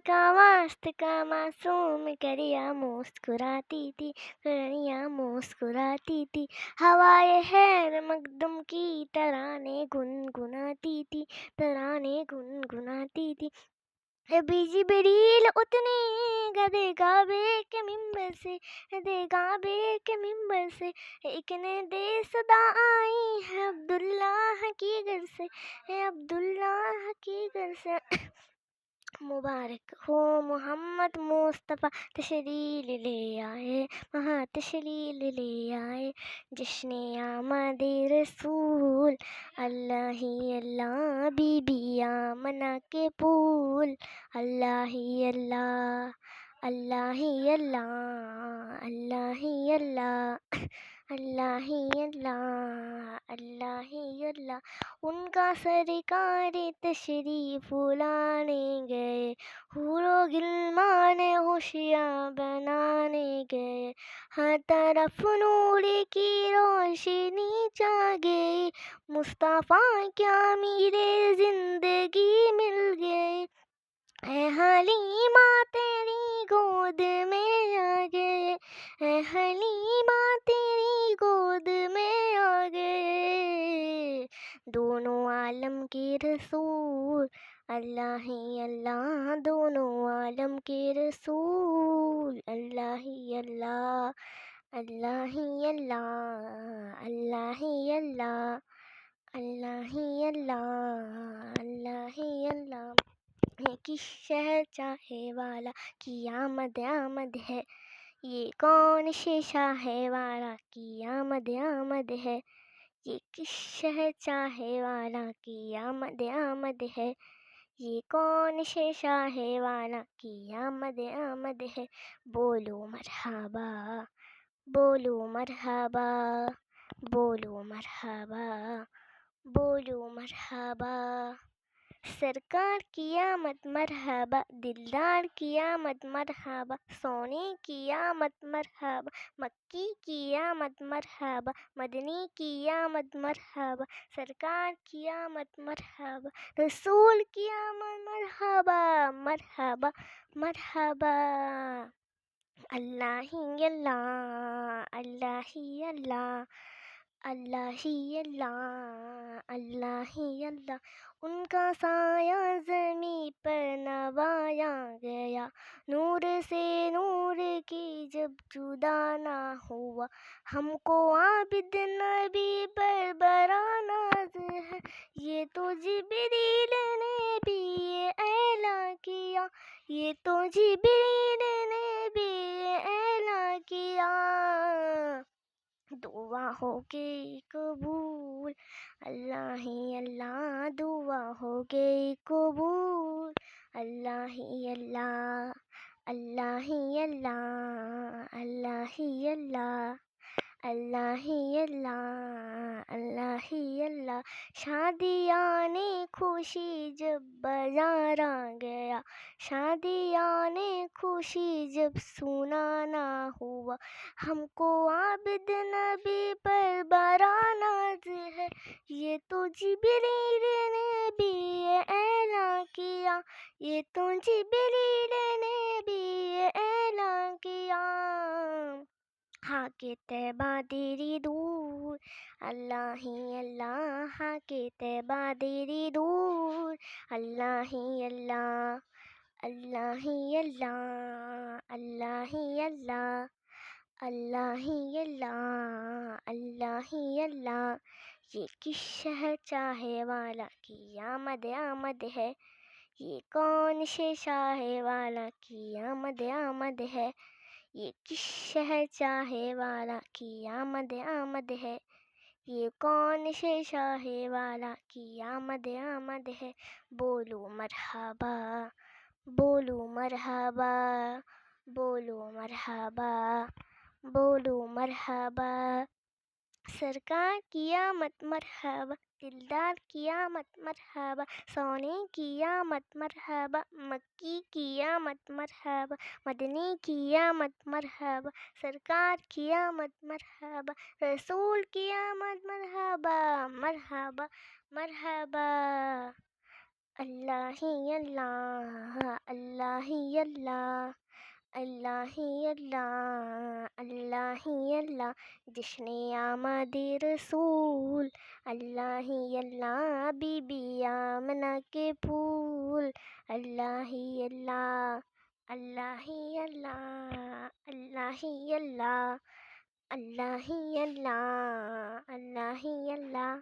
वास्ते का मासूम करिया मुस्कुराती थी, करिया मुस्कुराती थी। हवाए हैर मखदूम की तराने गुनगुनाती थी, तराने गुनगुनाती थी। बीजी बेरील उतने गदे गाबे के मिंबर से, गदे गाबे के मिंबर से। एक ने दे सदा आई है अब्दुल्लाह की घर से, है अब्दुल्लाह की घर से। मुबारक हो मोहम्मद मुस्तफ़ा तशरील ले आए, वहाँ तशरील ले आए। जश्न आमद रसूल, अल्लाह ही अल्लाह, बीबी आमना के फूल। अल्लाह ही अल्लाह, अल्लाह ही अल्लाह, अल्लाह ही अल्लाह, अल्लाह ही अल्लाह, अल्लाह ही अल्लाह। उनका सरकार तशरीफ लाने गए, हूरो गिलमान होशियार बनाने गए। हर तरफ नूर की रोशनी छा गई, मुस्तफ़ा क्या मेरे जिंदगी मिल गए। ऐ हलीमा तेरी गोद में आ गए, ऐ हलीमा तेरी गोद में आ गए। दोनों आलम के रसूल, अल्लाह ही अल्लाह, दोनों आलम के रसूल। अल्लाह ही अल्लाह, अल्लाह ही अल्लाह, अल्लाह ही अल्लाह, अल्लाह ही अल्लाह, अल्लाह ही अल्लाह। है कि शहर चाहे वाला की आमद आमद है, ये कौन से शाहे वाला की आमद आमद है। ये किस शहर चाहे वाला की आमद आमद है, ये कौन से शाहे वाला की आमद आमद है। बोलो मरहबा, बोलो मरहबा, बोलो मरहबा, बोलो मरहबा। सरकार की आमद मरहबा, दिलदार की आमद मरहबा, सोने की आमद मरहबा, मक्की की आमद मरहबा, मदनी की आमद मरहबा। सरकार की आमद मरहबा, रसूल की आमद मरहबा, मरहबा मरहबा। अल्लाह ही अल्लाह, अल्लाह ही अल्लाह, अल्लाह ही अल्लाह, अल्लाह ही अल्लाह। उनका साया ज़मीं पर नवाया गया, नूर से नूर की जब जुदा ना हुआ। हमको आबिद नबी पर बड़ा नाज है, ये तो जिब्रील ने भी ये ऐलान किया, ये तो जिब्रील ने भी ये ऐलान किया। दुआ हो गई कबूल, अल्लाह ही अल्लाह, दुआ हो गई कबूल। अल्लाह ही अल्लाह, अल्लाह ही अल्लाह, अल्लाह ही अल्लाह, अल्लाह ही अल्लाह, अल्लाह ही अल्लाह। शादियाने खुशी जब बाजार आ गया, शादियाने खुशी जब सुनाना हुआ। हमको आबिद नबी पर बड़ा नाज है, ये तो जिब्रील ने भी ये ऐलान किया, ये तो जिब्रील ने भी ये ऐलान किया। हाके तैबा तेरी दूर, अल्लाह ही अल्लाह, हाके तैबा तेरी दूर। अल्लाह ही अल्लाह, अल्लाह ही अल्लाह, अल्लाह ही अल्लाह, अल्लाह ही अल्लाह, अल्लाह ही अल्लाह। ये किस शहर चाहे वाला की आमद आमद है, ये कौन से शाहे वाला की आमद आमद है। ये किस शहर चाहे वाला की आमद आमद है, ये कौन से शाहे वाला की आमद आमद है। बोलो मरहबा, बोलो मरहबा, बोलो मरहबा, बोलो मरहबा। सरकार की आमद मरहबा, दिलदार की आमद मरहबा, सोने की आमद मरहबा, मक्की की आमद मरहबा, मदनी की आमद मरहबा। सरकार की आमद मरहबा, रसूल की आमद मरहबा, मरहबा मरहबा। اللہ ہی اللہ، اللہ ہی اللہ، اللہ ہی اللہ، اللہ ہی اللہ، جشن آمد رسول، اللہ ہی اللہ، بی بی آمنہ کے پھول، اللہ ہی اللہ، اللہ ہی اللہ، اللہ ہی اللہ، اللہ ہی اللہ، اللہ ہی اللہ۔